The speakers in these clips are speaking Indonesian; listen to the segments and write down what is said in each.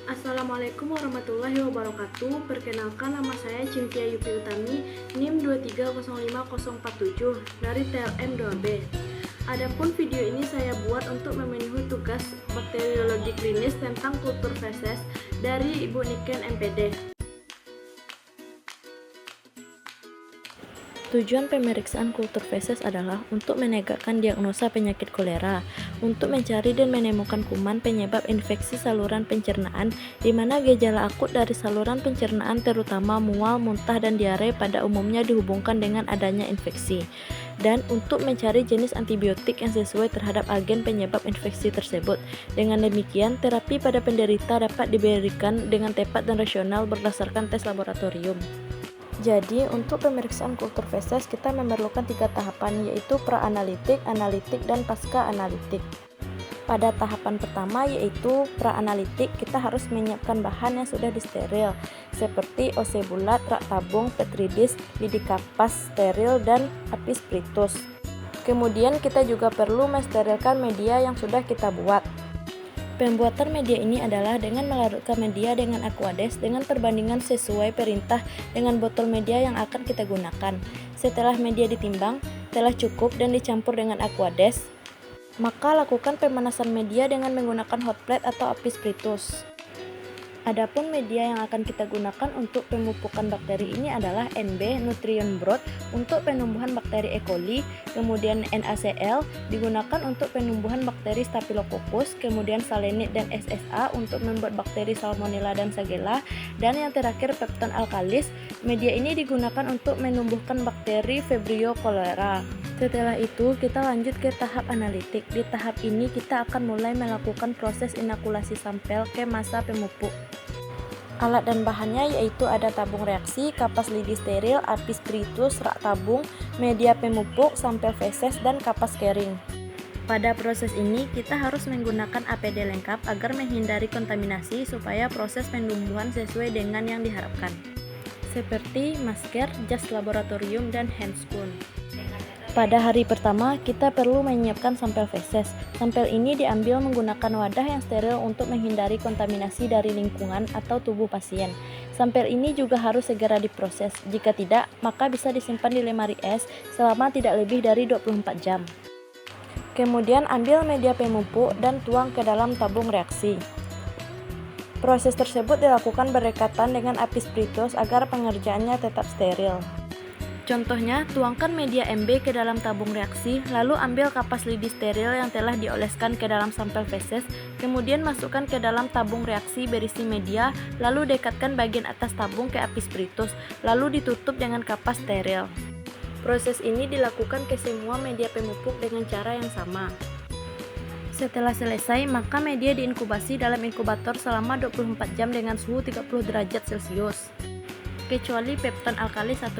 Assalamualaikum warahmatullahi wabarakatuh. Perkenalkan, nama saya Cynthia Yupi Utami, NIM 2305047 dari TLM 2B. Adapun video ini saya buat untuk memenuhi tugas bakteriologi klinis tentang kultur feses dari Ibu Niken MPD. Tujuan pemeriksaan kultur feses adalah untuk menegakkan diagnosa penyakit kolera, untuk mencari dan menemukan kuman penyebab infeksi saluran pencernaan, di mana gejala akut dari saluran pencernaan terutama mual, muntah, dan diare pada umumnya dihubungkan dengan adanya infeksi, dan untuk mencari jenis antibiotik yang sesuai terhadap agen penyebab infeksi tersebut. Dengan demikian, terapi pada penderita dapat diberikan dengan tepat dan rasional berdasarkan tes laboratorium. Jadi, untuk pemeriksaan kultur feses kita memerlukan 3 tahapan, yaitu pra-analitik, analitik, dan pasca-analitik. Pada tahapan pertama yaitu pra-analitik, kita harus menyiapkan bahan yang sudah disteril seperti OC bulat, rak tabung, petri dish, lidi kapas steril, dan apis spritus. Kemudian kita juga perlu mensterilkan media yang sudah kita buat. Pembuatan media ini adalah dengan melarutkan media dengan aquades dengan perbandingan sesuai perintah dengan botol media yang akan kita gunakan. Setelah media ditimbang, telah cukup dan dicampur dengan aquades, maka lakukan pemanasan media dengan menggunakan hot plate atau apis spritus. Adapun media yang akan kita gunakan untuk pemupukan bakteri ini adalah NB Nutrient Broth untuk penumbuhan bakteri E. coli, kemudian NaCl digunakan untuk penumbuhan bakteri Staphylococcus, kemudian Salenit dan SSA untuk membuat bakteri Salmonella dan Shigella, dan yang terakhir Pepton Alkalis. Media ini digunakan untuk menumbuhkan bakteri Vibrio cholera. Setelah itu, kita lanjut ke tahap analitik. Di tahap ini, kita akan mulai melakukan proses inokulasi sampel ke masa pemupuk. Alat dan bahannya yaitu ada tabung reaksi, kapas lidi steril, apis spritus, rak tabung, media pemupuk, sampel feses, dan kapas kering. Pada proses ini, kita harus menggunakan APD lengkap agar menghindari kontaminasi supaya proses penumbuhan sesuai dengan yang diharapkan, seperti masker, jas laboratorium, dan handscoon. Pada hari pertama, kita perlu menyiapkan sampel feses. Sampel ini diambil menggunakan wadah yang steril untuk menghindari kontaminasi dari lingkungan atau tubuh pasien. Sampel ini juga harus segera diproses. Jika tidak, maka bisa disimpan di lemari es selama tidak lebih dari 24 jam. Kemudian ambil media pemupuk dan tuang ke dalam tabung reaksi. Proses tersebut dilakukan berdekatan dengan apis spritus agar pengerjaannya tetap steril. Contohnya, tuangkan media MB ke dalam tabung reaksi, lalu ambil kapas lidi steril yang telah dioleskan ke dalam sampel feses, kemudian masukkan ke dalam tabung reaksi berisi media, lalu dekatkan bagian atas tabung ke apis spritus, lalu ditutup dengan kapas steril. Proses ini dilakukan ke semua media pemupuk dengan cara yang sama. Setelah selesai, maka media diinkubasi dalam inkubator selama 24 jam dengan suhu 30 derajat Celcius. Kecuali Pepton Alkalis 1%.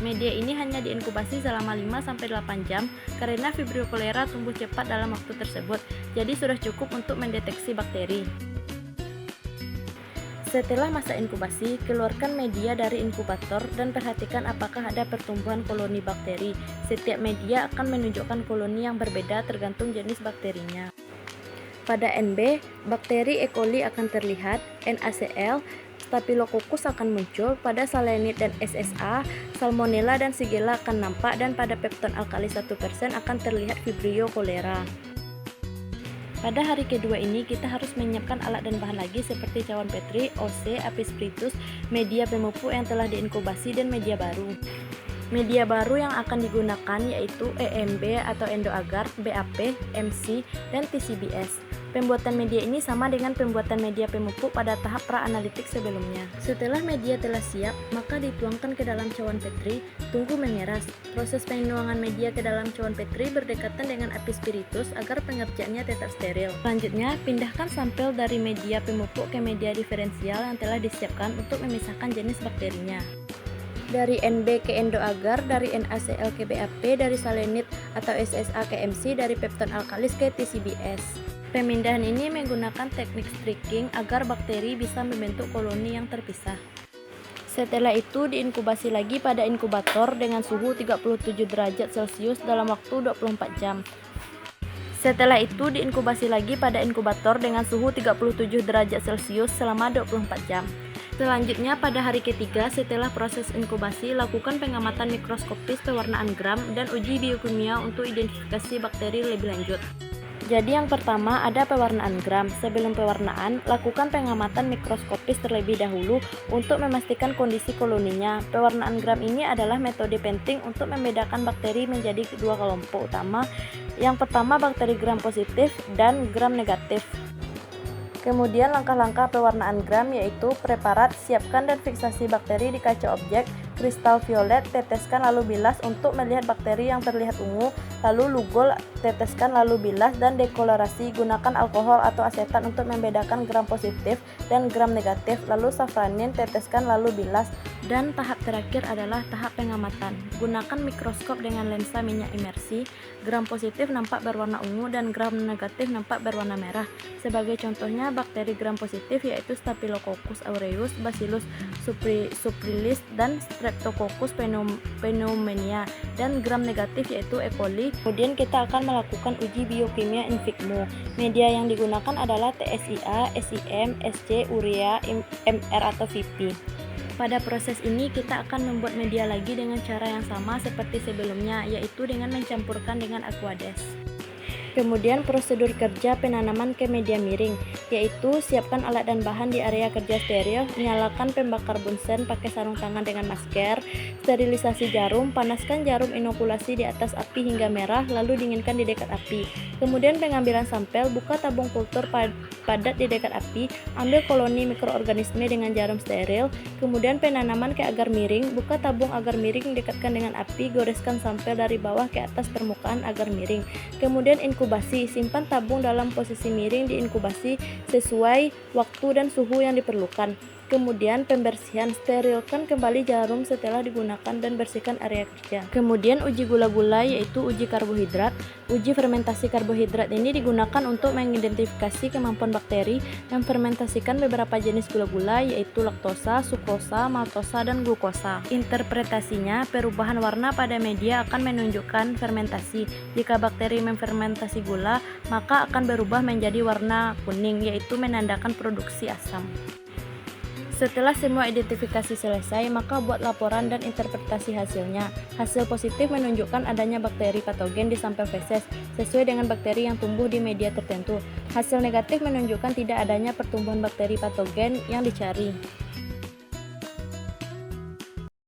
Media ini hanya diinkubasi selama 5-8 jam karena Vibrio cholera tumbuh cepat dalam waktu tersebut, jadi sudah cukup untuk mendeteksi bakteri. Setelah masa inkubasi, keluarkan media dari inkubator dan perhatikan apakah ada pertumbuhan koloni bakteri. Setiap media akan menunjukkan koloni yang berbeda tergantung jenis bakterinya. Pada NB, bakteri E. coli akan terlihat, NaCl, Staphylococcus akan muncul, pada Salenit dan SSA, Salmonella dan Shigella akan nampak, dan pada Pepton Alkalis 1% akan terlihat Vibrio cholera. Pada hari kedua ini, kita harus menyiapkan alat dan bahan lagi seperti cawan petri, OC, apis spritus, media pemupuk yang telah diinkubasi, dan media baru. Media baru yang akan digunakan yaitu EMB atau endoagar, BAP, MC, dan TCBS. Pembuatan media ini sama dengan pembuatan media pemupuk pada tahap pra-analitik sebelumnya. Setelah media telah siap, maka dituangkan ke dalam cawan petri, tunggu mengeras. Proses penuangan media ke dalam cawan petri berdekatan dengan apis spritus agar pengerjaannya tetap steril. Selanjutnya, pindahkan sampel dari media pemupuk ke media diferensial yang telah disiapkan untuk memisahkan jenis bakterinya. Dari NB ke endoagar, dari NaCl ke BAP, dari Salenit atau SSA ke MC, dari Pepton Alkalis ke TCBS. Pemindahan ini menggunakan teknik streaking agar bakteri bisa membentuk koloni yang terpisah. Setelah itu diinkubasi lagi pada inkubator dengan suhu 37 derajat Celcius dalam waktu 24 jam. Setelah itu diinkubasi lagi pada inkubator dengan suhu 37 derajat Celcius selama 24 jam. Selanjutnya pada hari ketiga setelah proses inkubasi, lakukan pengamatan mikroskopis pewarnaan gram dan uji biokimia untuk identifikasi bakteri lebih lanjut. Jadi yang pertama ada pewarnaan gram. Sebelum pewarnaan, lakukan pengamatan mikroskopis terlebih dahulu untuk memastikan kondisi koloninya. Pewarnaan gram ini adalah metode penting untuk membedakan bakteri menjadi dua kelompok utama. Yang pertama bakteri gram positif dan gram negatif. Kemudian langkah-langkah pewarnaan gram yaitu preparat, siapkan dan fiksasi bakteri di kaca objek, kristal violet, teteskan lalu bilas untuk melihat bakteri yang terlihat ungu, lalu lugol, teteskan lalu bilas, dan dekolorasi, gunakan alkohol atau asetat untuk membedakan gram positif dan gram negatif, lalu safranin, teteskan lalu bilas, dan tahap terakhir adalah tahap pengamatan. Gunakan mikroskop dengan lensa minyak imersi, gram positif nampak berwarna ungu dan gram negatif nampak berwarna merah. Sebagai contohnya bakteri gram positif yaitu Staphylococcus aureus, Bacillus subtilis, dan Streptococcus pneumoniae, dan gram negatif yaitu E. coli. Kemudian kita akan melakukan uji biokimia in vitro. Media yang digunakan adalah TSIA, SIM, SC, urea, MR atau VP. Pada proses ini kita akan membuat media lagi dengan cara yang sama seperti sebelumnya, yaitu dengan mencampurkan dengan Aquades. Kemudian prosedur kerja penanaman ke media miring, yaitu siapkan alat dan bahan di area kerja steril, nyalakan pembakar bunsen pakai sarung tangan dengan masker, sterilisasi jarum, panaskan jarum inokulasi di atas api hingga merah, lalu dinginkan di dekat api. Kemudian pengambilan sampel, buka tabung kultur padat di dekat api, ambil koloni mikroorganisme dengan jarum steril, kemudian penanaman ke agar miring, buka tabung agar miring, dekatkan dengan api, goreskan sampel dari bawah ke atas permukaan agar miring. Kemudian inkubasi, simpan tabung dalam posisi miring di inkubasi sesuai waktu dan suhu yang diperlukan. Kemudian pembersihan, sterilkan kembali jarum setelah digunakan dan bersihkan area kerja. Kemudian uji gula-gula yaitu uji karbohidrat. Uji fermentasi karbohidrat ini digunakan untuk mengidentifikasi kemampuan bakteri memfermentasikan beberapa jenis gula-gula yaitu laktosa, sukrosa, maltosa, dan glukosa. Interpretasinya, perubahan warna pada media akan menunjukkan fermentasi. Jika bakteri memfermentasi gula, maka akan berubah menjadi warna kuning yaitu menandakan produksi asam. Setelah semua identifikasi selesai, maka buat laporan dan interpretasi hasilnya. Hasil positif menunjukkan adanya bakteri patogen di sampel feses, sesuai dengan bakteri yang tumbuh di media tertentu. Hasil negatif menunjukkan tidak adanya pertumbuhan bakteri patogen yang dicari.